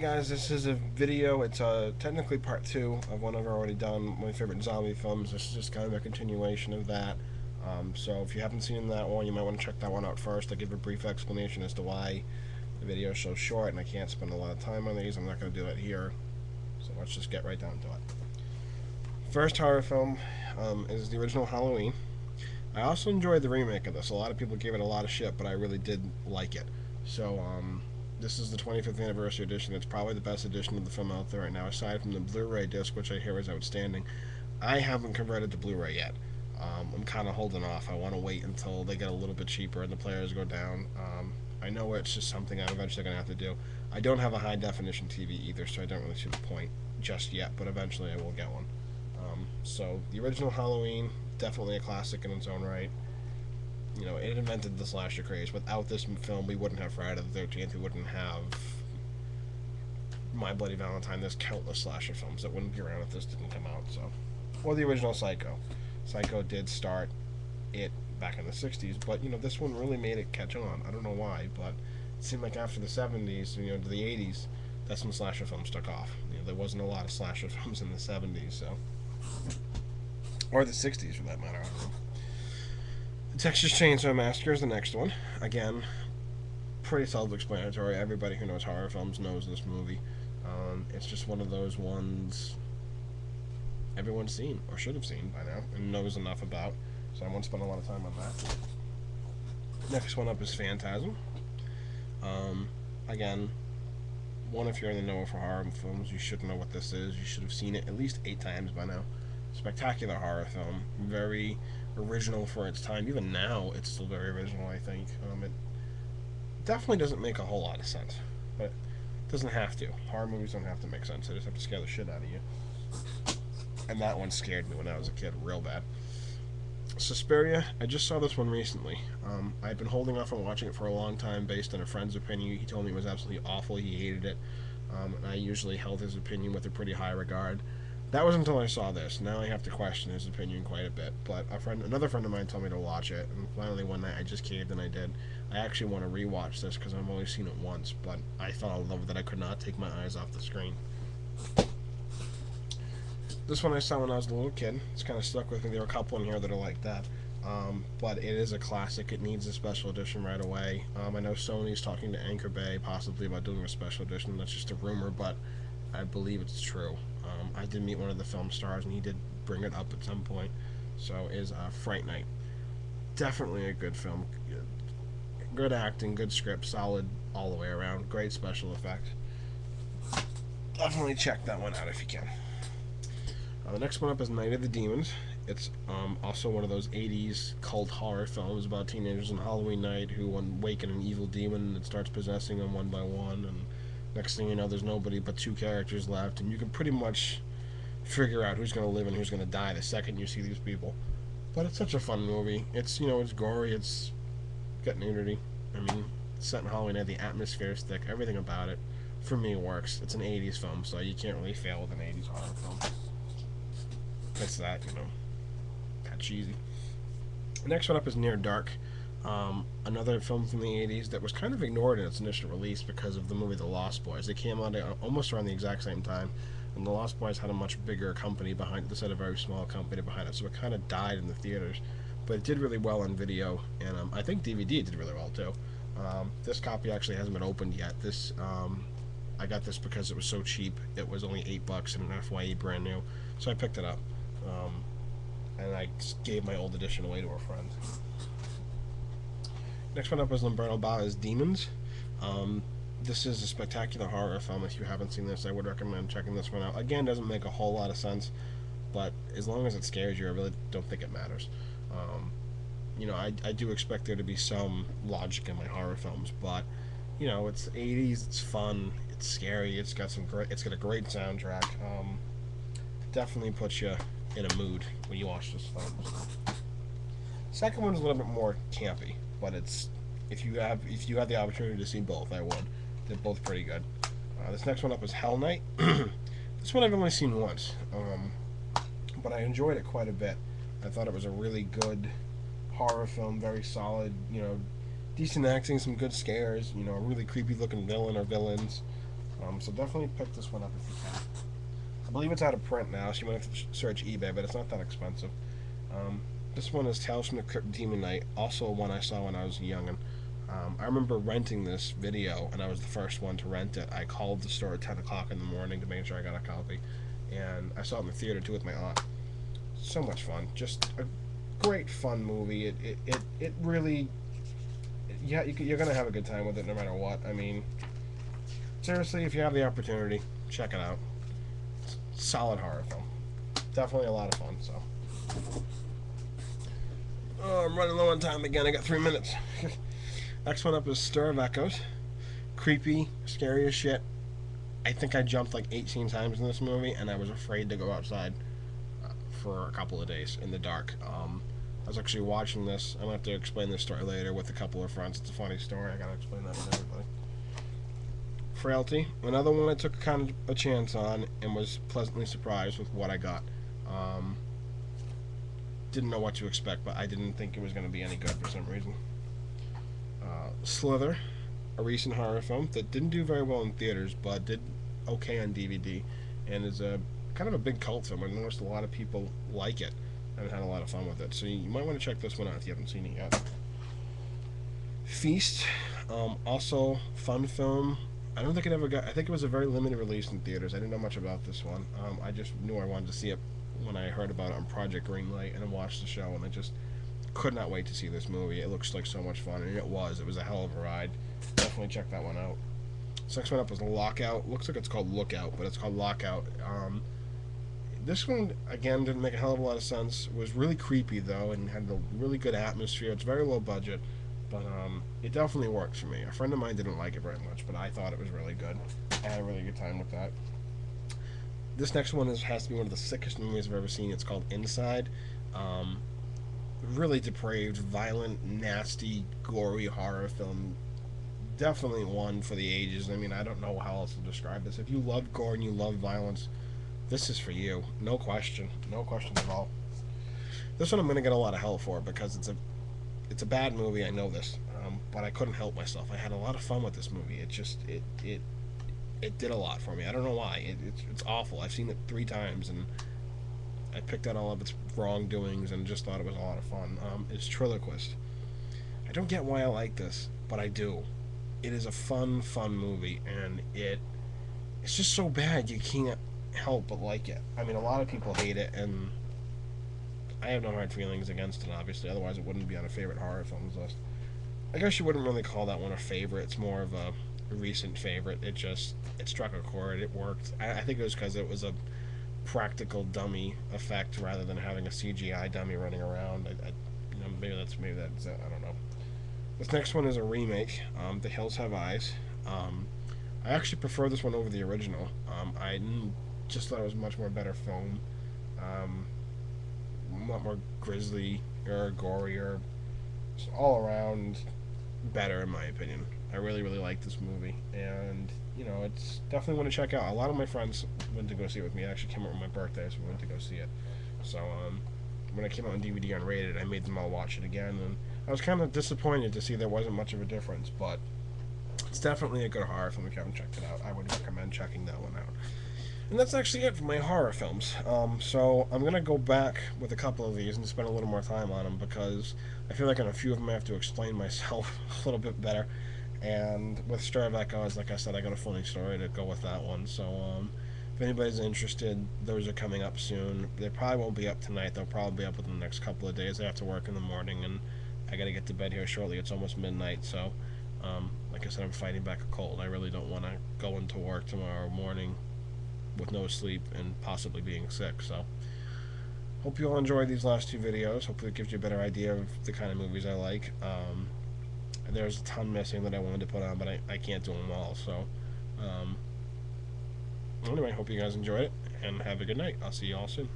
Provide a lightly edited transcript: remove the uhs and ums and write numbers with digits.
guys, this is a video. It's technically part two of one I've already done, my favorite zombie films. This is just kind of a continuation of that. So if you haven't seen that one, you might want to check that one out first. I'll give a brief explanation as to why the video is so short and I can't spend a lot of time on these. I'm not going to do it here. So let's just get right down to it. First horror film is the original Halloween. I also enjoyed the remake of this. A lot of people gave it a lot of shit, but I really did like it. So, this is the 25th anniversary edition. It's probably the best edition of the film out there right now, aside from the Blu-ray disc, which I hear is outstanding. I haven't converted to Blu-ray yet. I'm kind of holding off. I want to wait until they get a little bit cheaper and the players go down. I know it's just something I'm eventually going to have to do. I don't have a high-definition TV either, so I don't really see the point just yet, but eventually I will get one. So, the original Halloween, definitely a classic in its own right. You know, it invented the slasher craze. Without this film, we wouldn't have Friday the 13th. We wouldn't have My Bloody Valentine. There's countless slasher films that wouldn't be around if this didn't come out. So, or the original Psycho. Psycho did start it back in the 60s, but, you know, this one really made it catch on. I don't know why, but it seemed like after the 70s, you know, to the 80s, that's when slasher films took off. You know, there wasn't a lot of slasher films in the 70s, so... Or the 60s, for that matter. I don't know. The Texas Chainsaw Massacre is the next one. Again, pretty self-explanatory. Everybody who knows horror films knows this movie. It's just one of those ones everyone's seen, or should have seen by now, and knows enough about, so I won't spend a lot of time on that. Next one up is Phantasm. Again, if you're in the know for horror films, you should know what this is. You should have seen it at least 8 times by now. Spectacular horror film. Very original for its time. Even now, it's still very original, I think. It definitely doesn't make a whole lot of sense, but it doesn't have to. Horror movies don't have to make sense. They just have to scare the shit out of you. And that one scared me when I was a kid real bad. Suspiria, I just saw this one recently. I'd been holding off on watching it for a long time based on a friend's opinion. He told me it was absolutely awful. He hated it. And I usually held his opinion with a pretty high regard. That was until I saw this. Now I have to question his opinion quite a bit. But another friend of mine told me to watch it, and finally one night I just caved and I did. I actually want to rewatch this because I've only seen it once, but I fell in love with it. I could not take my eyes off the screen. This one I saw when I was a little kid. It's kind of stuck with me. There are a couple in here that are like that. But it is a classic. It needs a special edition right away. I know Sony's talking to Anchor Bay possibly about doing a special edition. That's just a rumor, but I believe it's true. I did meet one of the film stars, and he did bring it up at some point. So is Fright Night. Definitely a good film. Good acting, good script, solid all the way around. Great special effects. Definitely check that one out if you can. The next one up is Night of the Demons. It's also one of those 80s cult horror films about teenagers on Halloween night who awaken an evil demon that starts possessing them one by one, and next thing you know, there's nobody but 2 characters left, and you can pretty much figure out who's going to live and who's going to die the second you see these people. But it's such a fun movie. It's, you know, it's gory, it's got nudity. I mean, it's set in Halloween night, the atmosphere is thick, everything about it, for me, works. It's an 80s film, so you can't really fail with an 80s horror film. It's that, you know, kind of cheesy. The next one up is Near Dark. Another film from the 80s that was kind of ignored in its initial release because of the movie The Lost Boys. It came out almost around the exact same time, and The Lost Boys had a much bigger company behind it. This had a very small company behind it, so it kind of died in the theaters. But it did really well on video, and I think DVD did really well too. This copy actually hasn't been opened yet. I got this because it was so cheap. It was only $8 and an FYE brand new, so I picked it up. And I gave my old edition away to a friend. Next one up is Lamberto Bava's Demons. This is a spectacular horror film. If you haven't seen this, I would recommend checking this one out. Again, doesn't make a whole lot of sense, but as long as it scares you, I really don't think it matters. You know, I do expect there to be some logic in my horror films, but you know, it's 80s, it's fun, it's scary, it's got a great soundtrack. Definitely puts you in a mood when you watch this film. Second one is a little bit more campy, but it's if you have the opportunity to see both, I would. They're both pretty good. This next one up is Hell Night. This one I've only seen once, but I enjoyed it quite a bit. I thought it was a really good horror film, very solid. You know, decent acting, some good scares. You know, a really creepy looking villain or villains. So definitely pick this one up if you can. I believe it's out of print now, so you might have to search eBay, but it's not that expensive. Um, this one is Tales from the Crypt Demon Knight, also one I saw when I was young. And I remember renting this video, and I was the first one to rent it. I called the store at 10 o'clock in the morning to make sure I got a copy, and I saw it in the theater too with my aunt. So much fun. Just a great fun movie. It really, yeah, you're going to have a good time with it no matter what. I mean, seriously, if you have the opportunity, check it out. Solid horror film. Definitely a lot of fun, so. Oh, I'm running low on time again. I got 3 minutes. Next one up is Stir of Echoes. Creepy, scary as shit. I think I jumped like 18 times in this movie, and I was afraid to go outside for a couple of days in the dark. I was actually watching this. I'm going to have to explain this story later with a couple of friends. It's a funny story. I got to explain that to everybody. Frailty, another one I took kind of a chance on and was pleasantly surprised with what I got. Didn't know what to expect, but I didn't think it was going to be any good for some reason. Slither, a recent horror film that didn't do very well in theaters, but did okay on DVD, and is a kind of a big cult film. I noticed a lot of people like it and had a lot of fun with it, so you might want to check this one out if you haven't seen it yet. Feast, also fun film. I don't think it ever got. I think it was a very limited release in theaters. I didn't know much about this one. I just knew I wanted to see it when I heard about it on Project Greenlight, and I watched the show, and I just could not wait to see this movie. It looks like so much fun, and it was. It was a hell of a ride. Definitely check that one out. This next one up is Lockout. Looks like it's called Lookout, but it's called Lockout. This one, again, didn't make a hell of a lot of sense. It was really creepy, though, and had a really good atmosphere. It's very low budget, but it definitely worked for me. A friend of mine didn't like it very much, but I thought it was really good. I had a really good time with that. This next one has to be one of the sickest movies I've ever seen. It's called Inside. Really depraved, violent, nasty, gory horror film. Definitely one for the ages. I mean, I don't know how else to describe this. If you love gore and you love violence, this is for you. No question. No question at all. This one I'm going to get a lot of hell for because it's a bad movie. I know this, but I couldn't help myself. I had a lot of fun with this movie. It did a lot for me. I don't know why. It's awful. I've seen it 3 times, and I picked out all of its wrongdoings and just thought it was a lot of fun. It's Triloquist. I don't get why I like this, but I do. It is a fun movie, and it's just so bad you can't help but like it. I mean, a lot of people hate it, and I have no hard feelings against it, obviously. Otherwise, it wouldn't be on a favorite horror films list. I guess you wouldn't really call that one a favorite. It's more of a recent favorite. It struck a chord. It worked. I think it was because it was a practical dummy effect rather than having a CGI dummy running around. Maybe that's it. I don't know. This next one is a remake. The Hills Have Eyes. I actually prefer this one over the original. I just thought it was a much more better film. A lot more grisly or gorier. Just all around better in my opinion. I really like this movie, and it's definitely one to check out. A lot of my friends went to go see it with me. It actually came out on my birthday, so we went to go see it. So when it came out on DVD unrated, I made them all watch it again, and I was kind of disappointed to see there wasn't much of a difference, but it's definitely a good horror film. If you haven't checked it out, I would recommend checking that one out. And that's actually it for my horror films. So I'm going to go back with a couple of these and spend a little more time on them because I feel like on a few of them I have to explain myself a little bit better. And with Stir of Echoes, like I said, I got a funny story to go with that one. So if anybody's interested, those are coming up soon. They probably won't be up tonight. They'll probably be up within the next couple of days. I have to work in the morning, and I got to get to bed here shortly. It's almost midnight, so like I said, I'm fighting back a cold. I really don't want to go into work tomorrow morning with no sleep and possibly being sick. So hope you all enjoyed these last 2 videos. Hopefully it gives you a better idea of the kind of movies I like. There's a ton missing that I wanted to put on, but I can't do them all. So anyway, hope you guys enjoyed it, and have a good night. I'll see you all soon.